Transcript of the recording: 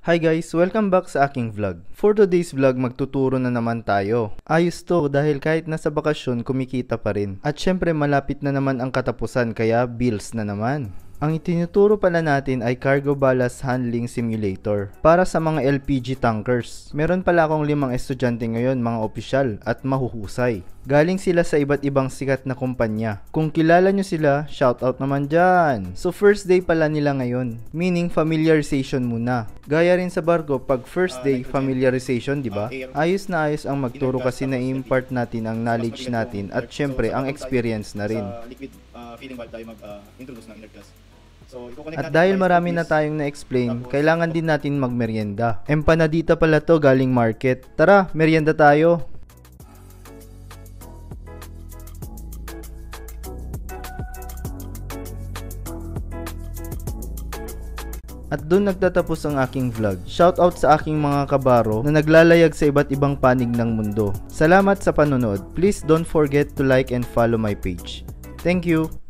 Hi guys! Welcome back sa aking vlog. For today's vlog, magtuturo na naman tayo. Ayos to dahil kahit nasa bakasyon, kumikita pa rin. At syempre malapit na naman ang katapusan kaya bills na naman. Ang itinuturo pala natin ay Cargo Ballast Handling Simulator para sa mga LPG tankers. Meron pala akong 5 estudyante ngayon, mga opisyal at mahuhusay. Galing sila sa iba't ibang sikat na kumpanya. Kung kilala nyo sila, shoutout naman dyan. So first day pala nila ngayon, meaning familiarization muna. Gaya rin sa barko, pag first day familiarization, di ba? Ayos na ayos ang magturo kasi na-impart natin ang knowledge natin at syempre ang experience na rin. Liquid feeding valve tayo mag-introduce ng inert gas. At dahil marami na tayong na-explain, kailangan din natin magmeryenda. Empanadita pala to galing market. Tara, meryenda tayo! At doon nagtatapos ang aking vlog. Shoutout sa aking mga kabaro na naglalayag sa iba't ibang panig ng mundo. Salamat sa panonood. Please don't forget to like and follow my page. Thank you!